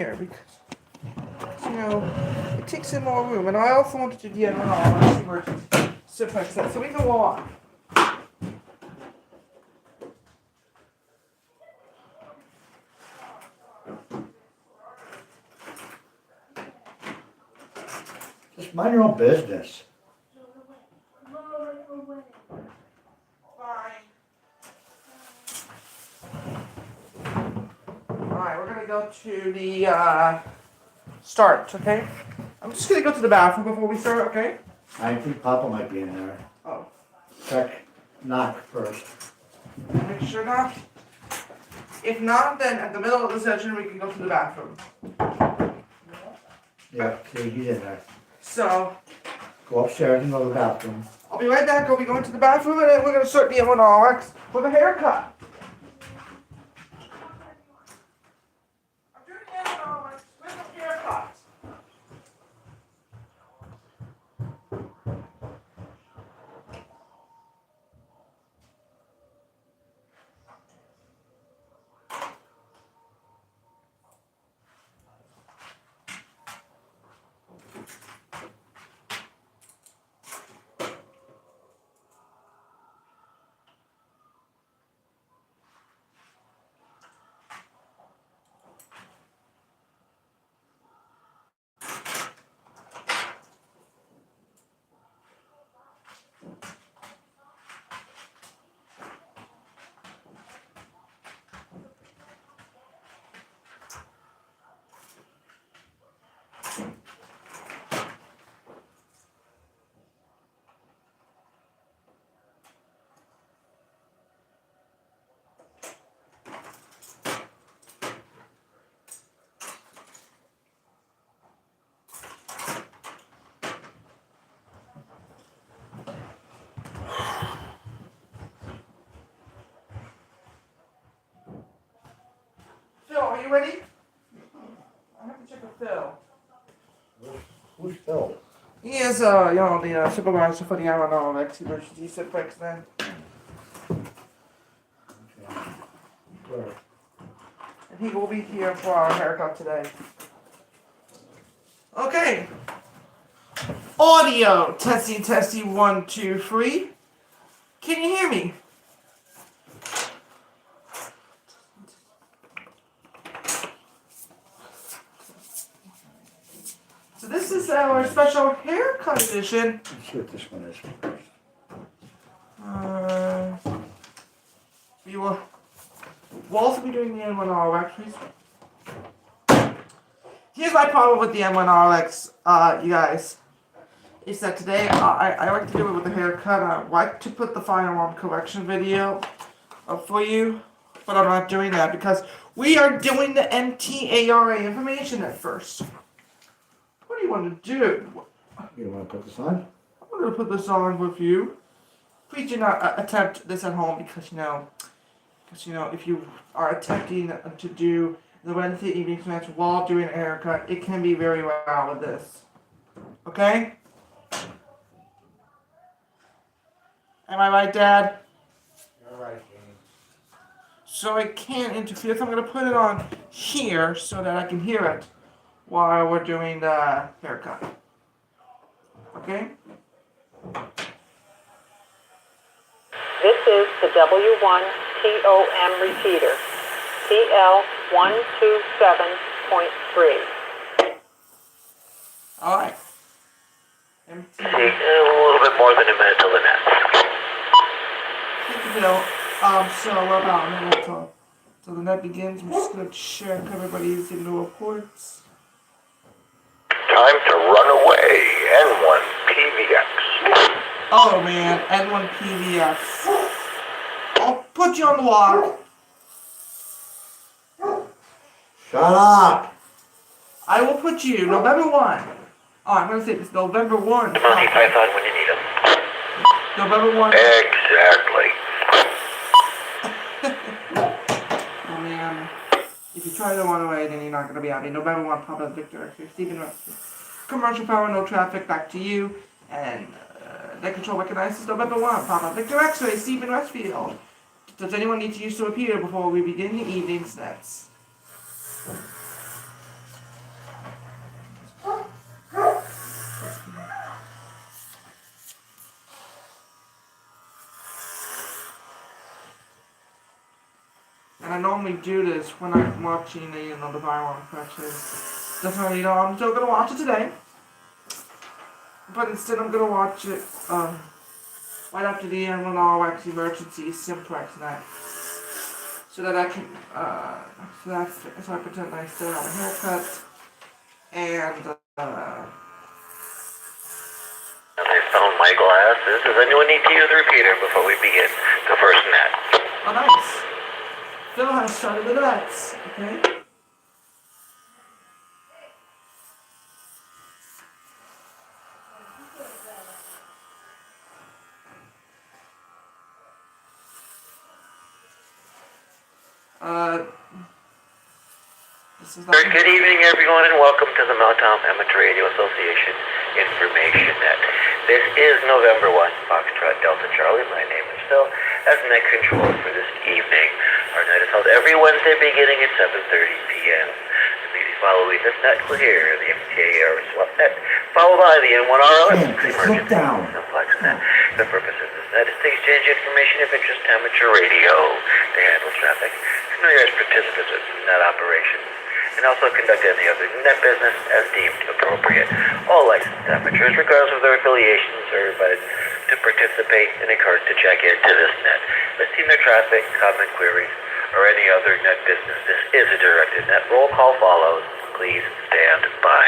here because it takes in more room, and I also wanted to do the other one. Let's see where to sit like that, so we can walk. Just mind your own business. Fine. Alright, we're gonna go to the start, okay? I'm just gonna go to the bathroom before we start, okay? I think Papa might be in there. Oh, Check, knock first. make sure not. If not, then at the middle of the session we can go to the bathroom. Yeah, see, he's in there. So, Go upstairs and go to the bathroom. I'll be right back. I'll be going to the bathroom and then we're gonna start the M1RX with a haircut. I'm doing the M1RX with a haircut. Phil, are you ready? I have to check with Phil. Who's Phil? He is, the supervisor for the M1RX emergency sit then. Where? And he will be here for our haircut today. Okay. Audio. Testing, testing, 1, 2, 3. Can you hear me? So this is our special haircut edition. Let's see what this one is first. We'll also be doing the M1RX. Here's my problem with the M1RX, you guys. Is that today I like to do it with a haircut. I like to put the firearm correction video up for you, but I'm not doing that because we are doing the MTARA information at first. What do you want to do? You want to put this on? I'm going to put this on with you. Please do not attempt this at home because if you are attempting to do the Wednesday evening snatch while doing a haircut, it can be very loud with this. Okay? Am I right, Dad? You're right, Jamie. So it can't interfere. So I'm going to put it on here so that I can hear it while we're doing the haircut. Okay? This is the W1TOM repeater, TL127.3. Alright. See, a little bit more than a minute till the net. Thank you, Bill. So we're about a minute till the net begins. I'm just going to check everybody's in the reports. Time to run away. N1 PVX. Oh man, N1 PVX. I'll put you on the walk. Shut up! I will put you November 1. Oh, I'm going to say this November 1. Monty Python when you need them. November 1. Exactly. Oh man. If you try to run away, then you're not going to be happy. November 1, Papa Victor X-ray, Stephen Westfield. Commercial power, no traffic, back to you. And net control recognizes November 1, Papa Victor X-ray, Stephen Westfield. Does anyone need to use the repeater before we begin the evening's nets? normally do this when I'm watching the Firewall correction. Definitely, I'm still gonna watch it today. But instead I'm gonna watch it, right after the M1RX Emergency Simplex net. So that I can, so I pretend I still have a haircut. And, I found my glasses. Does anyone need to use the repeater before we begin the first net? oh nice. Phil has started the nets, okay? This is not Good evening, everyone, and welcome to the Meltdown Amateur Radio Association Information Net. This is November 1, Foxtrot Delta Charlie. My name is Phil. As net controller for this evening, our night is held every Wednesday beginning at 7:30 p.m. Immediately following this net, we'll hear the MTA Air Swap Net, followed by the N1RLS Sit down. Simplex Net. The purpose of this net is to exchange information of interest to amateur radio, to handle traffic, familiarize participants with net operations, and also conduct any other net business as deemed appropriate. All licensed amateurs, regardless of their affiliations, are invited to participate and encouraged to check into this net, listing their traffic, comment queries, or any other net business. This is a directed net. Roll call follows. Please stand by.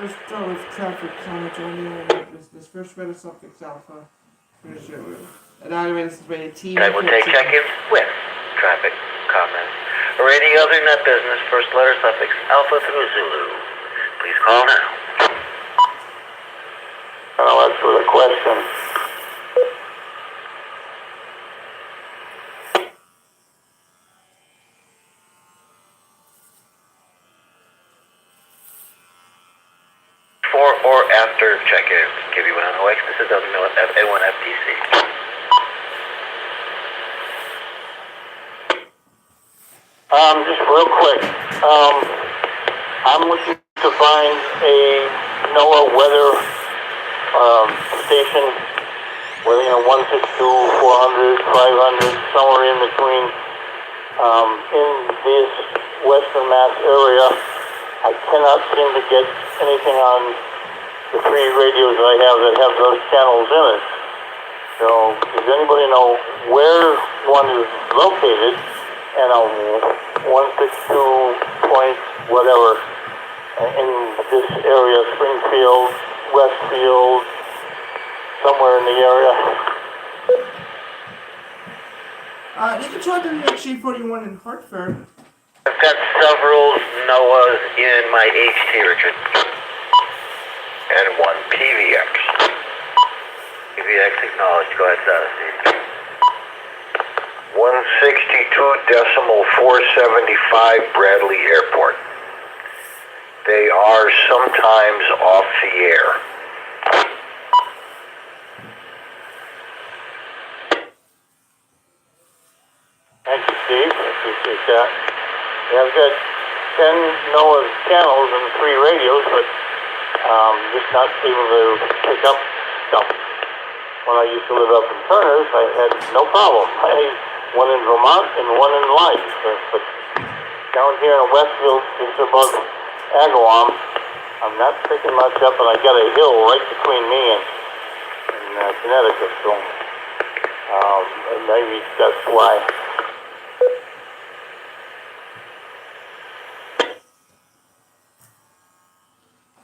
Let's start with traffic comment on the business. First rate of suffix alpha. Here's your evaluate this is rated T. I will take check-ins with traffic comments or any other net business. First letter suffix alpha through Zulu. Please call now. That's for the question. Before or after check-in, KB1NOX, this is A1FTC. Just real quick, I'm looking to find a NOAA weather station whether 162, 400, 500, somewhere in between. In this Western Mass area, I cannot seem to get anything on the 3 radios that I have that have those channels in it. So, does anybody know where one is located? And a 162 point whatever in this area, Springfield, Westfield, somewhere in the area. You can try the WXG41 in Hartford. I've got several NOAAs in my HT region and 1 PVX. PVX acknowledged. Go ahead, Steve. 162.475 Bradley Airport. They are sometimes off the air. Thank you, Steve. I appreciate that. Yeah, I've got 10 NOAA channels and 3 radios, but just not able to pick up stuff. When I used to live up in Turner's, I had no problem. One in Vermont and one in Lyme. But down here in Westfield, just above Agawam, I'm not picking much up, and I got a hill right between me and Connecticut, so maybe that's why.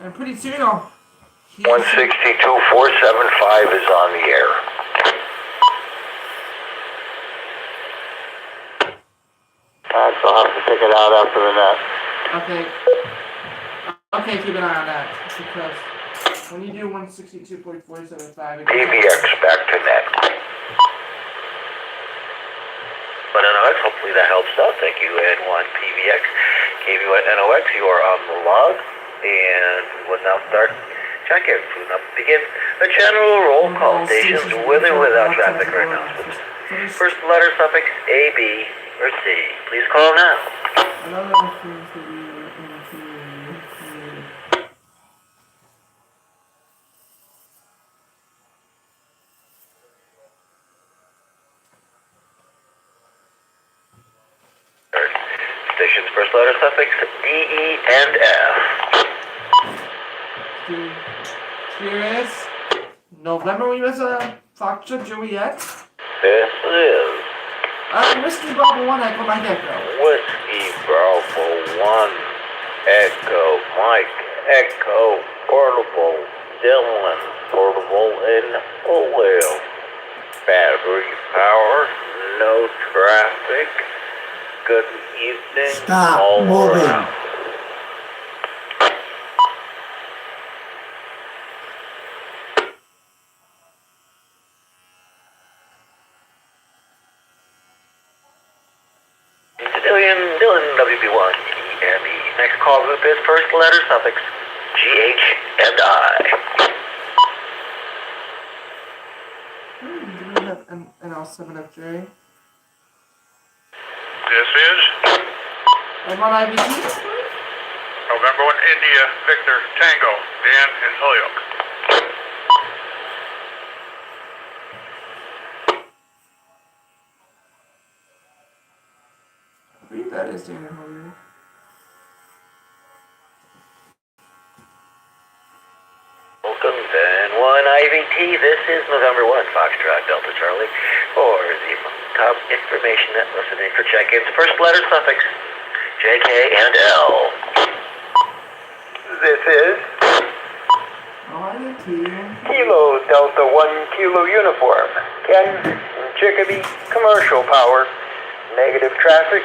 And pretty soon I'll... 162.475 is on the air. So I'll have to check it out after the net. Okay. Okay, keep an eye on that. Because when you do 162.475... PBX back to net. But NOX, hopefully that helps out. Thank you, N1 PVX. KB1NOX, you are on the log. And we'll now start check-in. We'll now begin the general roll call stations with or without traffic or announcements. First letter suffix A, B, or C. Please call now. stations, first letter suffix D, E, and F. Here is November USA Foxtrot Juliet. This is Whiskey Bravo 1 Echo Mike Echo. Whiskey Bravo 1 Echo Mike Echo Portable Dylan Portable in oil. Battery power, no traffic. Good evening. Stop all moving. around. Dylan WB1 EME. Next call group is first letter suffix GH and I. Do we have an L7FJ? This is M1IBT? November 1 India Victor Tango, Dan in Holyoke. I believe that is Daniel Holyoke. Welcome, Dan 1 IVT. This is November 1 Foxtrot Delta Charlie. For the top information net listening for check-ins, first letter suffix JK and L. This is IBT. Kilo Delta 1 Kilo Uniform. Ken in Chicopee, commercial power, negative traffic.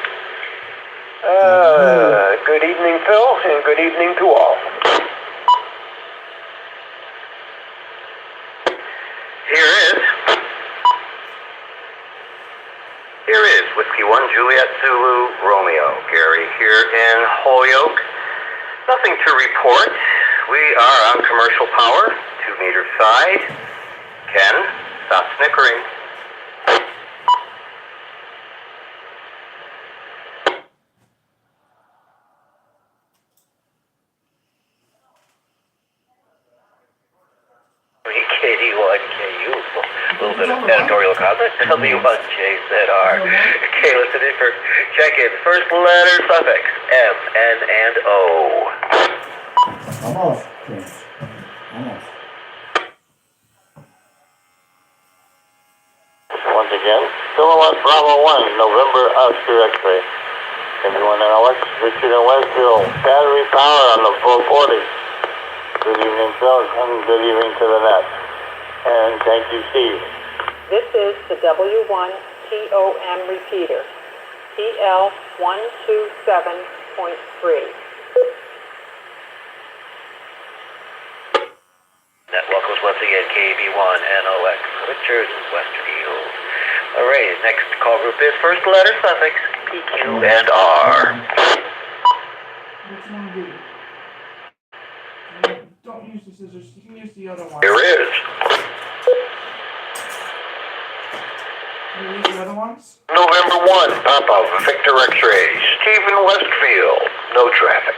Good evening, Phil, and good evening to all. Here is Whiskey 1 Juliet Zulu Romeo. Gary here in Holyoke. Nothing to report. We are on commercial power, 2 meter side. Ken, stop snickering. KD1KU. A little bit of editorial comment. W1JZR. Okay, listen in for check-ins. First letter suffix M, N, and O. Almost, James. Almost. Once again, Silhouette Bravo 1, November Oscar X-ray. Everyone in Alex, Richard and Westfield, battery power on the 440. Good evening, Phil, and good evening to the net. And thank you, Steve. This is the W1 TOM repeater, TL127.3. Net welcomes once again KB1 NOX Richard Westfield. Alright, next call group is first letter suffix PQ and R. Which one do? Don't use the scissors, you can use the other one. Here is Can you use the other ones? November 1 Papa Victor X-ray Stephen Westfield. No traffic.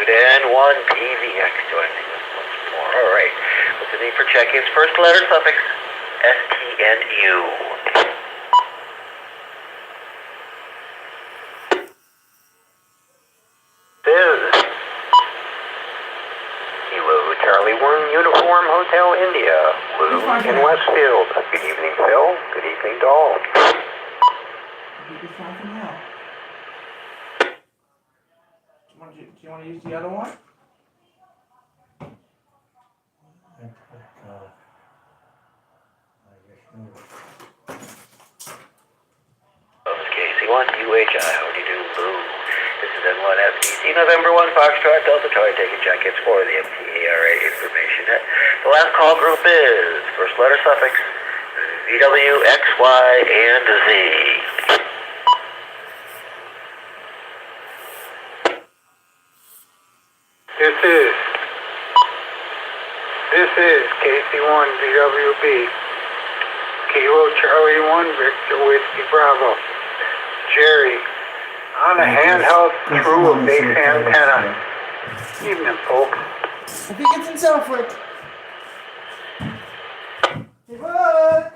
And 1 PVX joining us once more. Alright, what's the name for check-ins? First letter suffix STNU. This Kilo Charlie 1 Uniform Hotel India. Lou in Westfield. Good evening, Phil. Good evening to all. You can find them now. Do you want to use the other one? KC1 UHI, how do you do, Lou? This is N1 FTC, November 1 Foxtrot Delta Charlie taking check-ins for the MTARA information. The last call group is first letter suffix VW, X, Y, and Z. This is KC1 VWB, Kilo Charlie 1 Victor Whiskey Bravo, Jerry On a handheld through a base antenna. Evening, folks. If he gets himself Rick. Hey, look!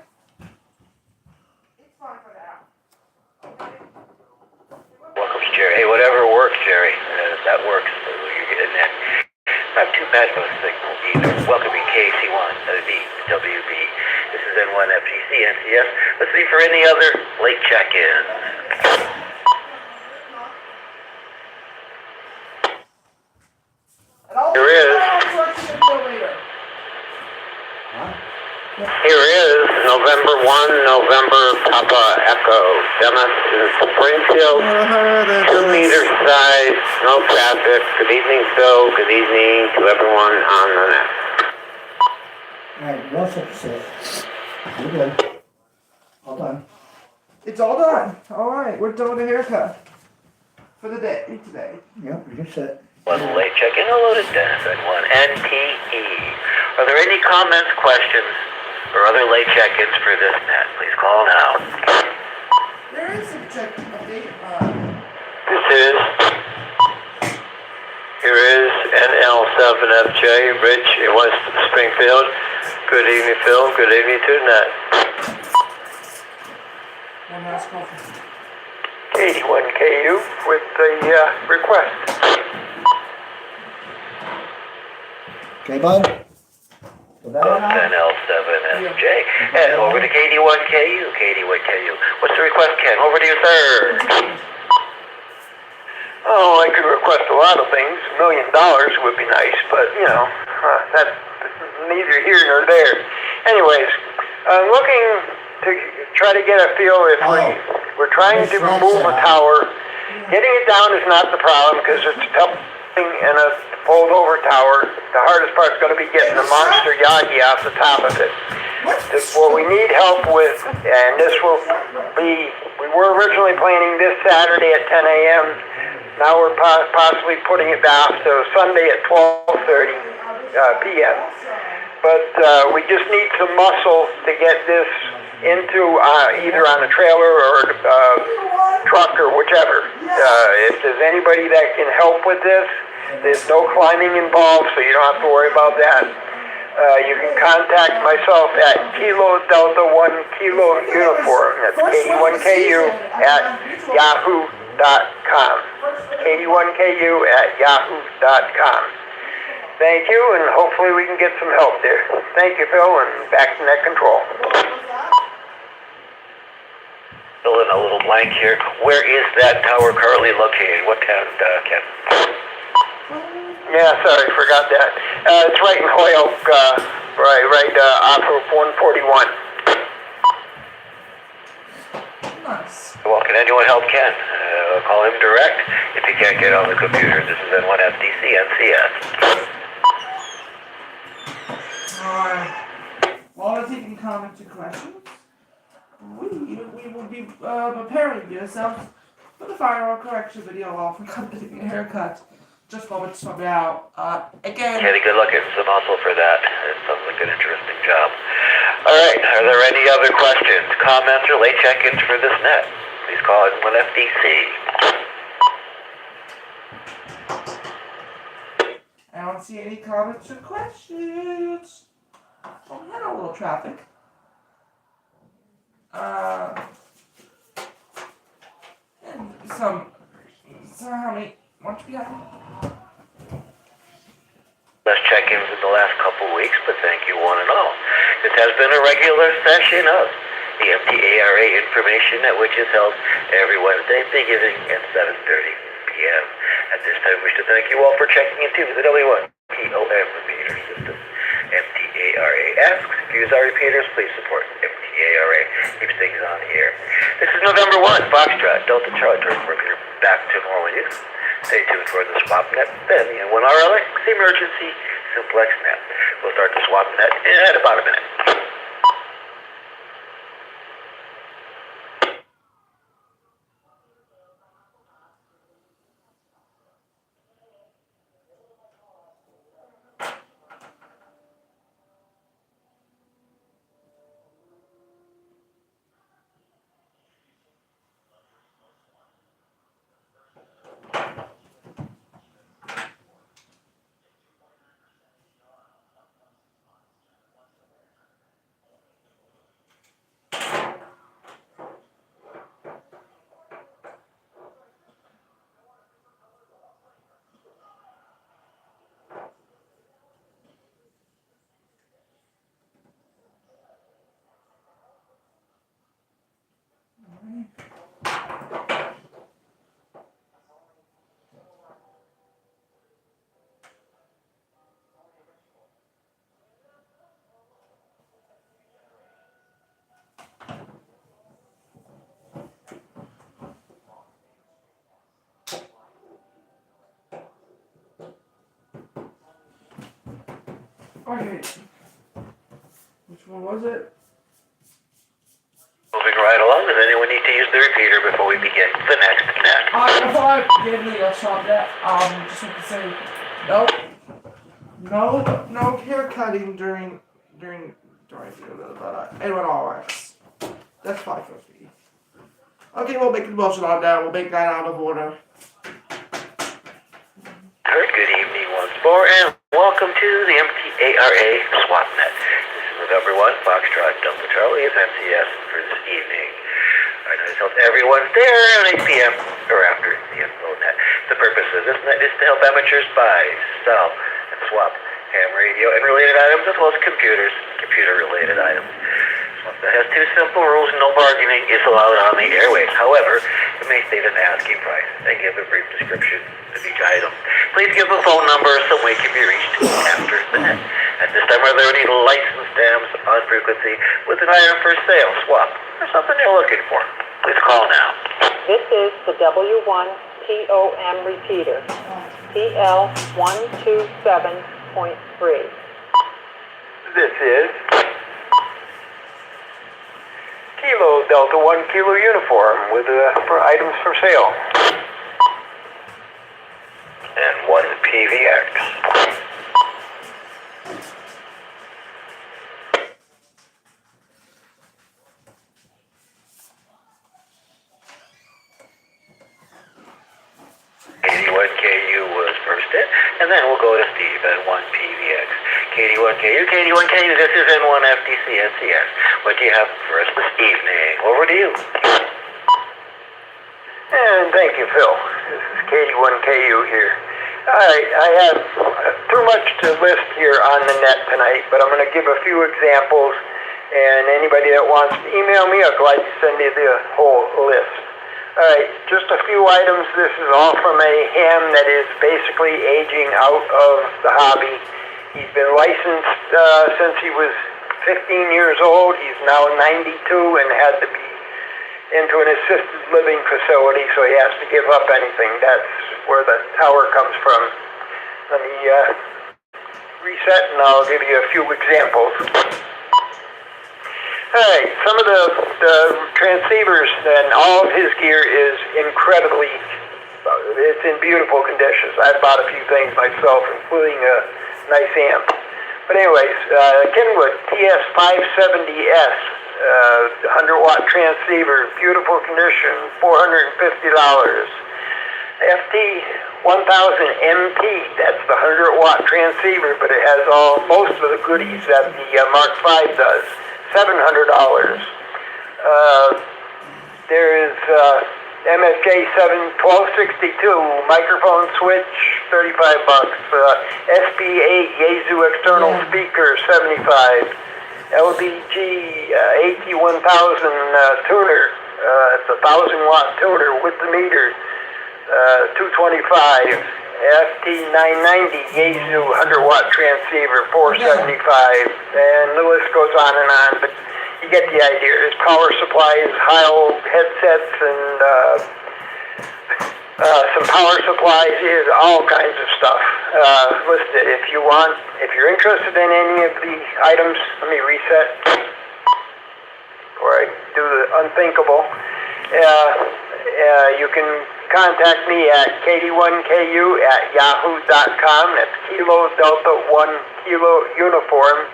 It's fine for now. Okay? Welcome, Jerry. Hey, whatever works, Jerry. That works. You're getting that. I have two Pasmo signals, either welcoming KC1, WB. This is N1 FGC, NCS. Let's see for any other late check-ins. Here is. Here is November 1, November Papa Echo. Dennis in Springfield. 2 meters side, no traffic. Good evening, Phil. Good evening to everyone on the net. Alright, what's up, sir? We're good. All done. It's all done. All right, we're done with the haircut for the day today. Yep, you're set. One late check-in. Hello to Dennis N1 NTE. Are there any comments, questions, or other late check-ins for this net? Please call now. There is a check update. Here is NL7FJ, Rich in West Springfield. Good evening, Phil. Good evening to Nat. One last call. 81KU with the request. Okay, bud? So that one out? NL7FJ. And over to KD1KU. KD1KU. What's the request, Ken? Over to you, sir. Oh, I could request a lot of things. $1 million would be nice, but, you know, that's neither here nor there. Anyways, I'm looking to try to get a feel if we're trying to remove a tower. Getting it down is not the problem because it's a tough thing and a fold over tower. The hardest part is going to be getting the monster Yagi off the top of it. What we need help with, and this will be, we were originally planning this Saturday at 10 a.m. Now we're possibly putting it down to Sunday at 12:30 p.m. But we just need some muscle to get this into either on a trailer or truck or whichever. If there's anybody that can help with this, there's no climbing involved, so you don't have to worry about that. You can contact myself at Kilo Delta 1 Kilo Uniform. That's KD1KU at yahoo.com. KD1KU at yahoo.com. Thank you, and hopefully we can get some help there. Thank you, Phil, and back to net control. Fill in a little blank here. Where is that tower currently located? What town, Ken? Yeah, sorry, forgot that. It's right in Holyoke, right off of 141. Nice. Well, can anyone help Ken? Call him direct if he can't get on the computer. This is N1 FDC NCS. While we're taking comments and questions, we will be preparing yourselves for the firearm correction video off and getting a haircut just moments from now. Again. Kenny, good luck getting some muscle for that. It sounds like an interesting job. All right, are there any other questions, comments, or late check-ins for this net? Please call N1 FDC. I don't see any comments or questions. Oh, we had a little traffic. And so how many, what we got? Less check-ins in the last couple weeks, but thank you one and all. This has been a regular session of the MTARA Information Net, which is held every Wednesday beginning at 7:30 p.m. At this time, we wish to thank you all for checking into the W1 POM repeater system. MTARA asks, if you use our repeaters, please support MTARA. Keeps things on the air. This is November 1, Foxtrot, Delta Charlie, Turkey, back to normal use. Stay tuned for the swap net, then the N1 RLX emergency simplex net. We'll start the swap net in about a minute. Okay. Which one was it? Moving right along, does anyone need to use the repeater before we begin the next net? Before I gave me a shot that, just want to say, no hair cutting during A1RX. That's fine for me. Okay, we'll make the motion on that. We'll make that out of order. Heard, good evening once more, and welcome to the MTARA SwapNet. This is November 1, Foxtrot Delta Charlie, is MCS for this evening. I know hope everyone's there around 8 p.m. or after the InfoNet. The purpose of this net is to help amateurs buy, sell, and swap ham radio and related items, as well as computer-related items. SwapNet has two simple rules: no bargaining is allowed on the airwaves. However, it may state an asking price and give a brief description of each item. Please give a phone number so we can be reached after the net. At this time, are there any license stamps on frequency with an item for sale, swap, or something you're looking for? Please call now. This is the W1TOM repeater, TL127.3. This is Kilo Delta 1 Kilo uniform with for items for sale. And 1 PVX. KD1KU was first in, and then we'll go to Steve at 1 PVX. KD1KU, this is N1 FTC NCS. What do you have for us this evening? Over to you. And thank you, Phil. This is KD1KU here. I have too much to list here on the net tonight, but I'm going to give a few examples, and anybody that wants to email me, I'll gladly send you the whole list. Alright, just a few items. This is all from a ham that is basically aging out of the hobby. He's been licensed since he was 15 years old. He's now 92 and had to be into an assisted living facility, so he has to give up anything. That's where the tower comes from. Let me reset and I'll give you a few examples. Alright, some of the transceivers and all of his gear is incredibly, it's in beautiful conditions. I've bought a few things myself, including a nice amp. But anyways, Kenwood TS570S, 100-watt transceiver, beautiful condition, $450. FT1000MT, that's the 100-watt transceiver, but it has most of the goodies that the Mark V does. $700. There is MSJ1262 microphone switch, $35. SB8 Yaesu external speaker, $75. LDG AT1000 tuner, it's a 1,000-watt tuner with the meter, $225. FT990 Yaesu 100-watt transceiver, $475, and the list goes on and on, but you get the idea. There's power supplies, Heil headsets, and some power supplies, all kinds of stuff listed. If you're interested in any of the items, let me reset before I do the unthinkable. You can contact me at kd1ku@yahoo.com. That's Kilo Delta 1 Kilo Uniform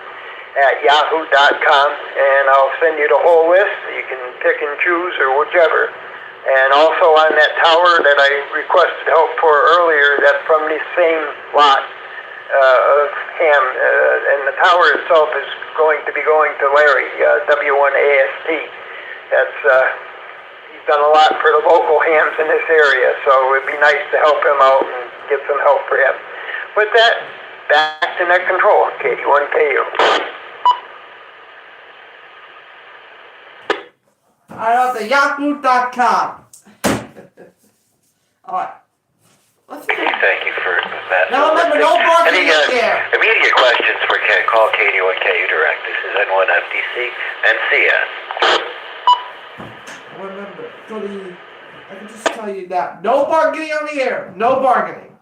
at yahoo.com, and I'll send you the whole list so you can pick and choose or whichever. And also on that tower that I requested help for earlier, that's from the same lot of ham, and the tower itself is going to be going to Larry, W1AST. That's done a lot for the local hams in this area, so it'd be nice to help him out and get some help for him. With that, back to net control, KD1KU. I'm at the yahoo.com. Alright. Let's see. Thank you for that. Now remember, no bargaining in there. Immediate questions for call KD1KU direct. This is N1 FTC NCS. Remember, I can just tell you that. No bargaining on the air. No bargaining.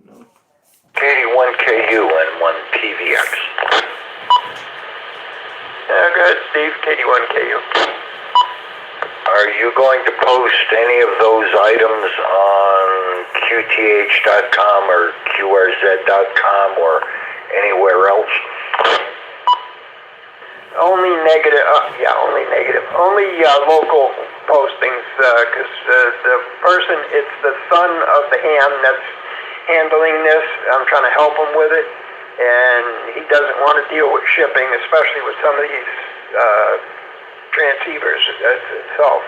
No KU and 1 PVX. Go ahead, Steve. KD1KU. Are you going to post any of those items on QTH.com or QRZ.com or anywhere else? Only negative. Only negative. Only local postings, because the person, it's the son of the ham that's handling this. I'm trying to help him with it, and he doesn't want to deal with shipping, especially with some of these transceivers itself.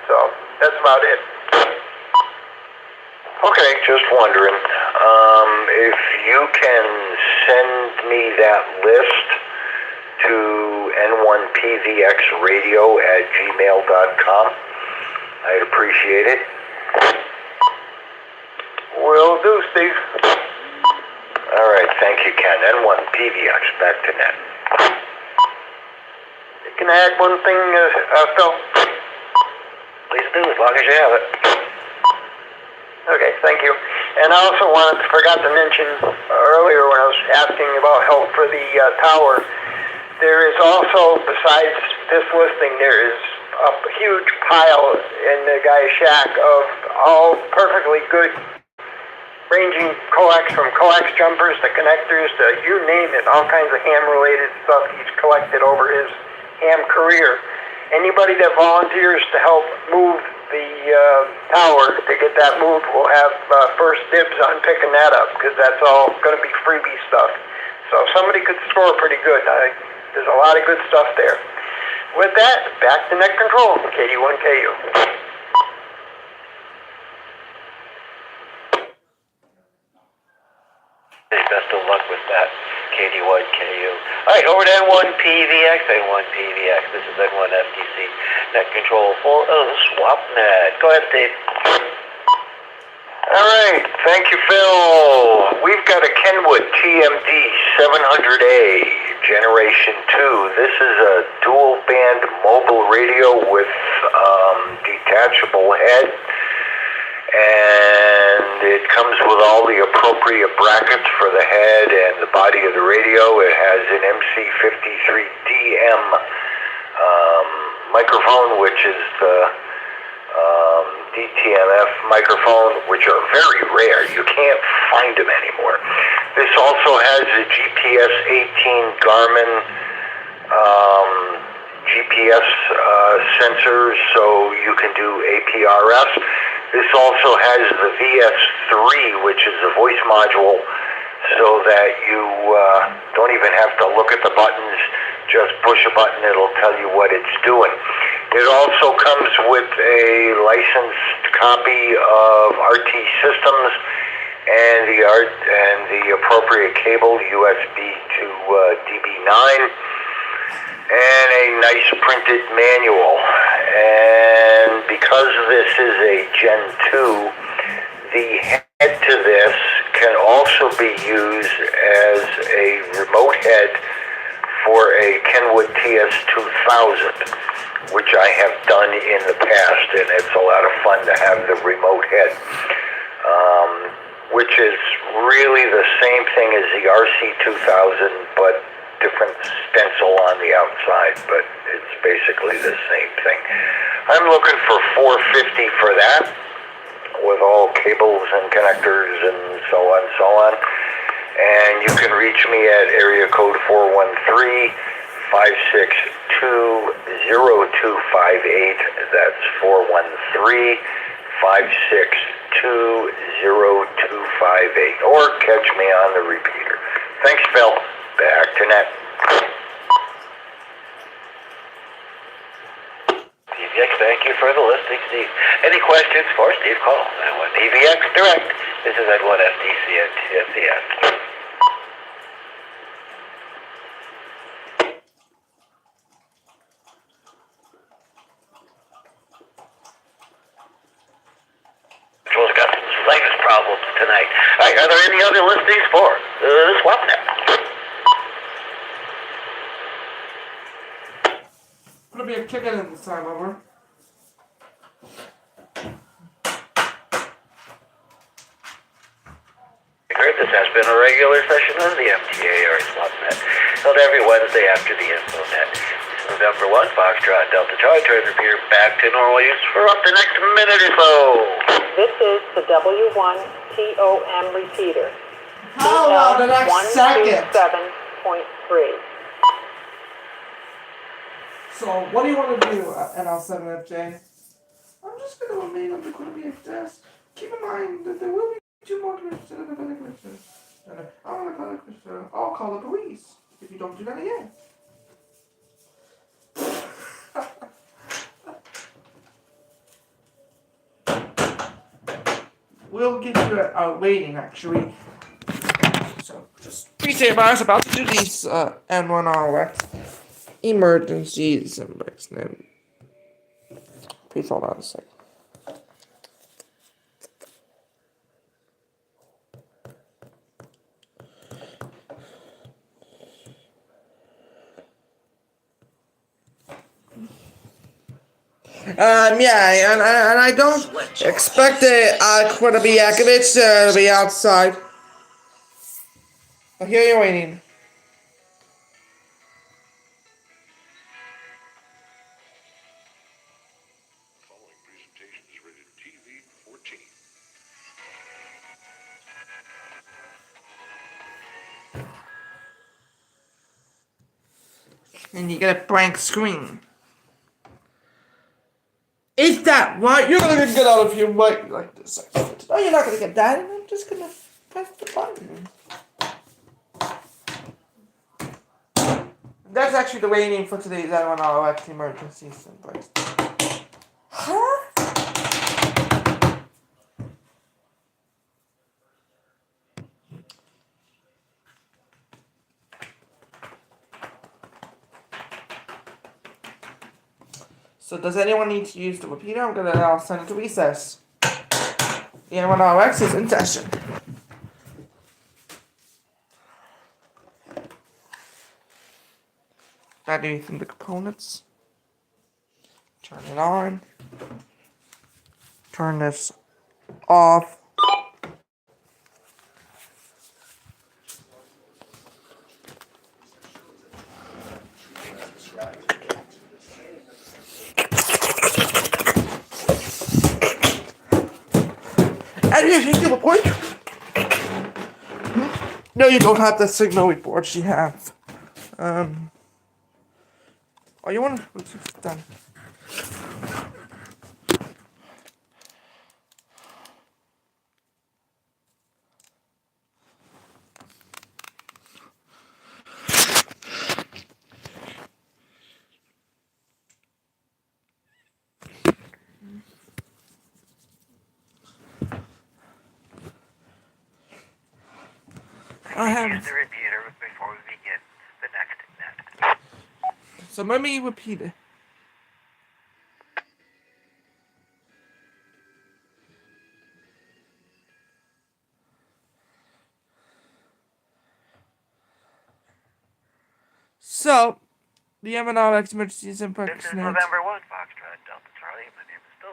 So that's about it. Okay, just wondering. If you can send me that list to n1pvxradio@gmail.com, I'd appreciate it. Will do, Steve. All right, thank you, Ken. N1PVX, back to net. Can I add one thing, Phil? Please do, as long as you have it. Okay, thank you. And I also forgot to mention earlier when I was asking about help for the tower, there is also, besides this listing, there is a huge pile in the guy's shack of all perfectly good, ranging coax, from coax jumpers to connectors to you name it, all kinds of ham-related stuff he's collected over his ham career. Anybody that volunteers to help move the tower to get that moved will have first dibs on picking that up, because that's all going to be freebie stuff. So if somebody could score pretty good, there's a lot of good stuff there. With that, back to net control, KD1KU. Best of luck with that, KD1KU. All right, over to N1PVX. N1PVX. This is N1FTC net control for SwapNet. Go ahead, Steve. All right, thank you, Phil. We've got a Kenwood TMD 700A Generation 2. This is a dual band mobile radio with detachable head. And it comes with all the appropriate brackets for the head and the body of the radio. It has an MC53DM microphone, which is the DTMF microphone, which are very rare. You can't find them anymore. This also has a GPS 18 Garmin GPS sensors, so you can do APRS. This also has the VS3, which is a voice module, so that you don't even have to look at the buttons. Just push a button, it'll tell you what it's doing. It also comes with a licensed copy of RT Systems and the appropriate cable, USB to DB9. And a nice printed manual. And because this is a Gen 2, the head to this can also be used as a remote head for a Kenwood TS2000, which I have done in the past, and it's a lot of fun to have the remote head, which is really the same thing as the RC2000, but different stencil on the outside, but it's basically the same thing. I'm looking for $450 for that, with all cables and connectors and so on. And you can reach me at area code 413-562-0258. That's 413-562-0258. Or catch me on the repeater. Thanks, Phil. Back to net. PVX, thank you for the listing, Steve. Any questions for Steve? Call N1PVX Direct. This is N1FTC and TFCS. Control's got some sinus problems tonight. All right, are there any other listings for SwapNet? Gonna be a chicken in this time, over. I heard this has been a regular session of the MTA or SwapNet, held every Wednesday after the InfoNet. It's November 1, Foxtrot Delta Charlie, turn the repeater back to normal use for up the next minute or so. This is the W1 TOM repeater. How about the next second? 127.3. So, what do you want to do, NL7FJ? I'm just going to remain on the Columbia desk. Keep in mind that there will be 2 more glitches and another glitch. I'll call the police if you don't do that again. We'll get you a rating, actually. So, just be safe. I was about to do these N1RX emergencies and breaks. Please hold on a second. Yeah, and I don't expect the to be activated to be outside. I hear you waiting. Following presentation is rated TV 14. And you get a blank screen. Is that right? You're gonna get out of your mic like this. No, you're not gonna get that, and I'm just gonna press the button. That's actually the waiting for today's N1RX emergency simplex. Huh? So does anyone need to use the repeater? I'm gonna now send it to recess. The N1RX is in session. Add anything the components. Turn it on. Turn this off. And here's your report. No, you don't have the signal report. You have. Oh, you want to? It's done. I have. Use the repeater before we begin the next net. So let me repeat it. So, the MNRX emergency simplex This is net. November 1, Foxtrot Delta Charlie. My name is Phil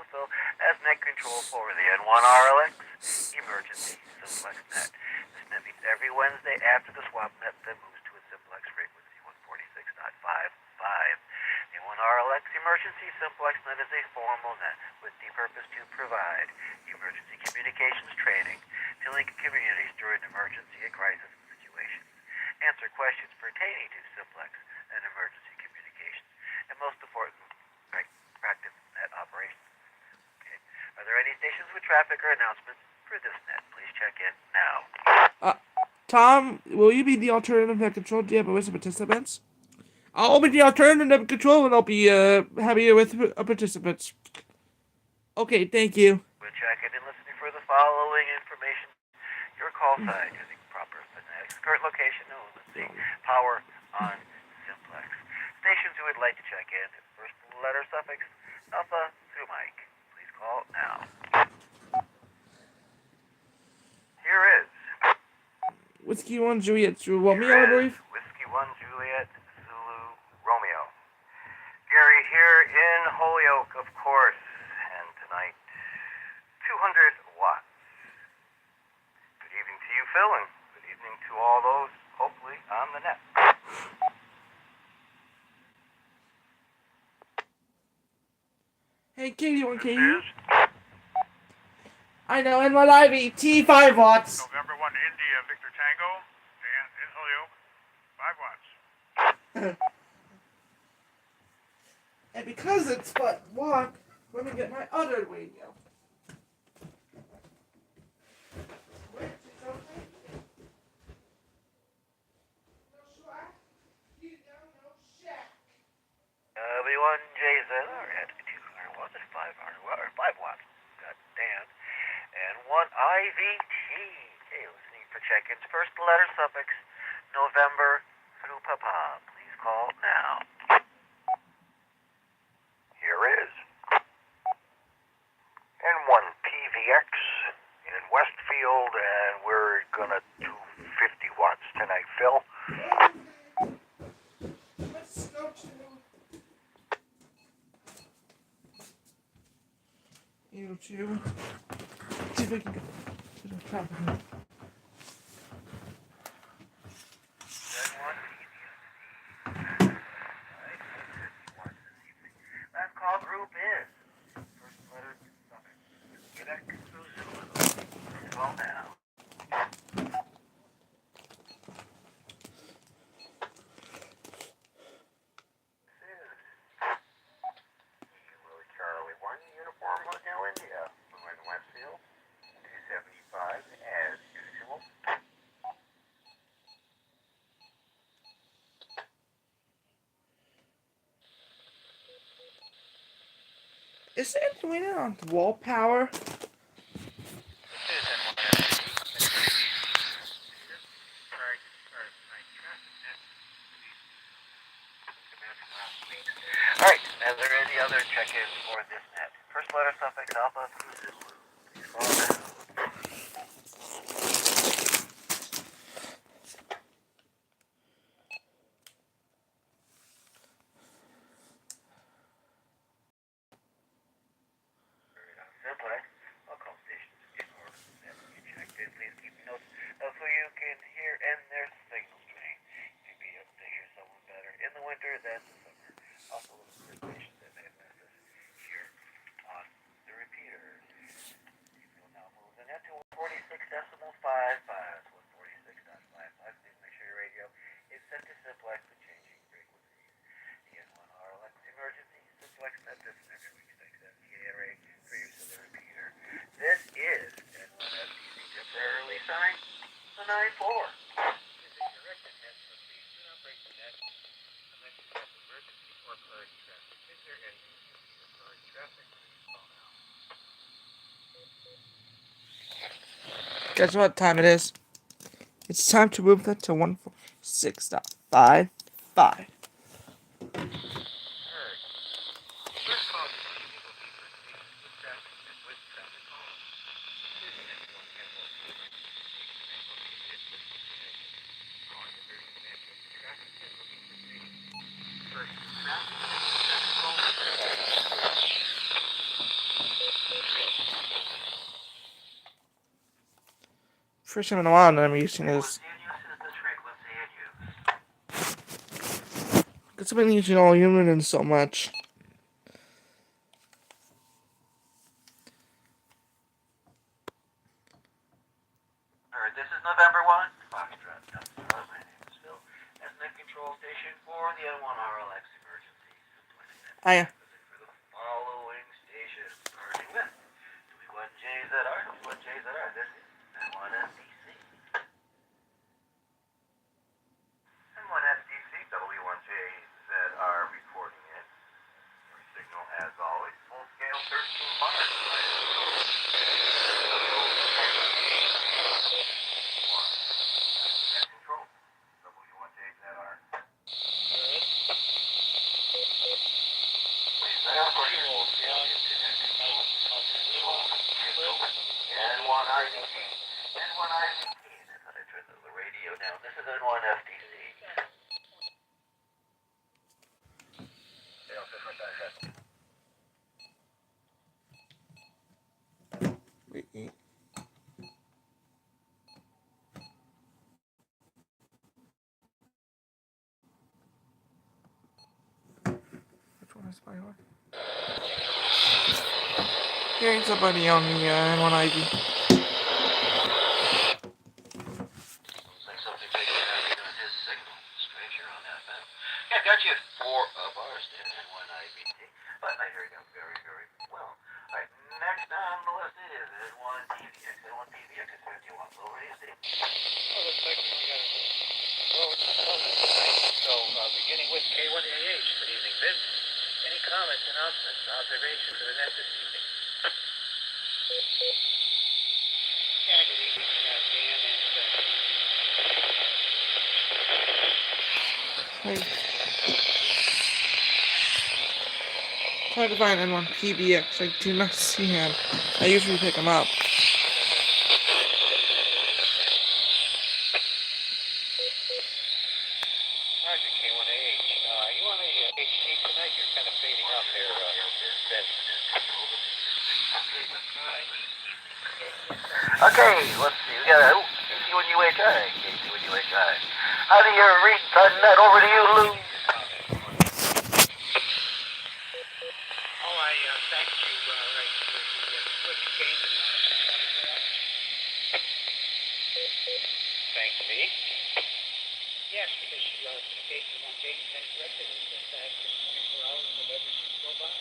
as net control for the N1RLX emergency simplex net. This net meets every Wednesday after the swap net that moves to a simplex frequency 146.55. The N1RLX emergency simplex net is a formal net with the purpose to provide emergency communications training to link communities during emergency and crisis situations, answer questions pertaining to simplex and emergency communications, and most important, practice net operations. Okay. Are there any stations with traffic or announcements for this net? Please check in now. Tom, will you be the alternative net control? Do you have a list of participants? I'll be the alternative net control, and I'll be happier with participants. Okay, thank you. We'll check in and listen for the following information. Your call sign using proper phonetics. Current location known. Let's see. Power on simplex. Stations who would like to check in. First letter suffix Alpha through Mike. Please call now. Here is Whiskey 1 Juliet Zulu Romeo, I believe. Whiskey 1 Juliet Zulu Romeo. Gary here in Holyoke, of course. And tonight, 200 watts. Good evening to you, Phil, and KD1 This KU. is I know, and what IVT 5 watts. November 1 India Victor Tango, Dan in Holyoke, 5 watts. And because it's but one, let me get my other radio. Which is okay. No swag. You don't know shack. W1JZ, at 200 watts, 5 watts. Got Dan. And 1 IVT. Okay, listening for check-ins. First letter suffix, November through Papa. Please call now. Here is N1 PVX in Westfield, and we're gonna do 50 watts tonight, Phil. Let's go to YouTube. See if we can get to the top of it. Last call group is first letter suffix. Quebec through Zulu. Please call now. Charlie 1, Uniform Hotel India, in Westfield, 275 as usual. Is the Arduino on wall power? Alright, are there any other check-ins for this net? First letter suffix Alpha through Zulu. Please call now. Simplex, all call stations in order that you checked in. Please keep notes of who you can hear and their signal strength. You'll be able to hear someone better in the winter than the summer. Also, look for stations that may have missed us here on the repeater. You will now move the net to 146.55. 146.55. Please make sure your radio is set to simplex with changing frequencies. The N1 RLX emergency simplex net this every week. Thanks to FTA for use of the repeater. This is N1 FTC temporarily signed the 9-4. This is directed net, so please do not break the net unless you have emergency or priority traffic. Is there any emergency or priority traffic? Please call now. Guess what time it is? It's time to move that to 146.55. First time in a while that I'm using this. Because I've been using all human so much. Alright, this is November 1. Foxtrot, my name is Phil. As net control station for the N1 RLX emergency. I For the following station, starting with W1JZR. W1JZR, this is N1 FDC. N1 FDC, W1JZR reporting in. Your signal, as always, full scale 13 bars. Net control, W1JZR. Please set up for your full scale internet control. N1 IVT. N1 IVT. That's how I turn the radio down. This is N1 FDC. wait. Which one is my heart? Hearing somebody on the N1ID. Like something big happening on his signal. Stranger on that, man. Yeah, got you 4 of ours in N1IBT. But I hear you very, very well. Alright, next on the list is N1PVX. N1PVX is 51. Over to you, Steve. Well, looks like we only got a road tonight. So, beginning with K1AH. Good evening, Vince. Any comments, announcements, observations for the net this evening? Yeah, good evening, Dan and Hey. Trying to find N1PBX. I do not see him. I usually pick him up. Roger, K1AH. You on a HD tonight? You're kind of fading out there, Vince. Okay, let's see. We got a KC1UHI. KC1UHI. How do you read that over to you, Lou? Oh, I thank you, right, for the quick game. Thank me? Yes, because you gave me one game, then corrected it the fastest 24 hours of ever since go by.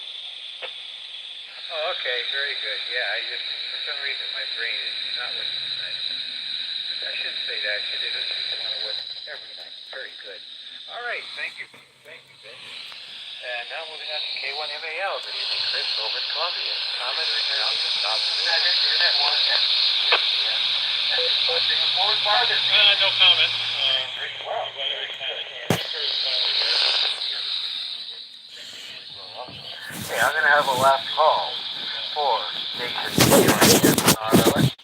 Oh, okay, very good. Yeah, I just, for some reason, my brain is not working tonight. I shouldn't say that. It doesn't seem to want to work every night. Very good. All right, thank you. Thank you, Ben. And now moving on to K1MAL. Good evening, Chris, over in Columbia. Comment, announcement, observation. No comment. Okay, I'm gonna have a last call for station RLS.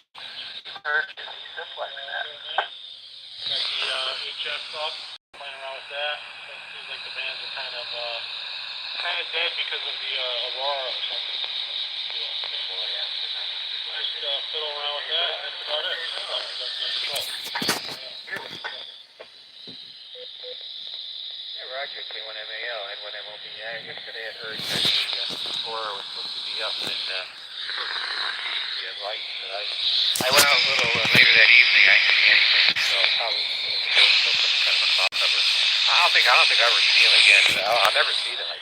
Just like that. Got the HF club playing around with that. It seems like the bands are kind of dead because of the Aurora or something. Just fiddle around with that. That's about it. Yeah, Roger, K1MAL, N1MOB. Yesterday I heard that the Aurora was supposed to be up in the lights, but I went out a little later that evening. I didn't see anything, so probably some kind of a cloud cover. I don't think I'll ever see them again. I'll never see them.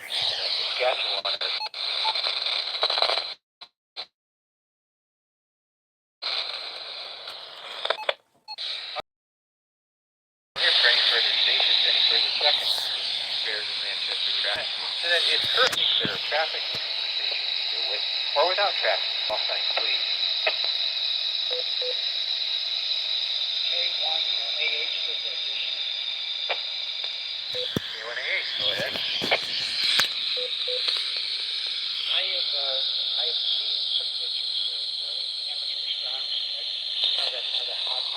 Saskatchewan is here for any further stations, any further seconds. Fares of Manchester traffic. So that it's currently clear of traffic for stations either with or without traffic. All signs please. K1AH with addition. K1AH, go ahead. I have seen some pictures of amateur astronomers. How the hobby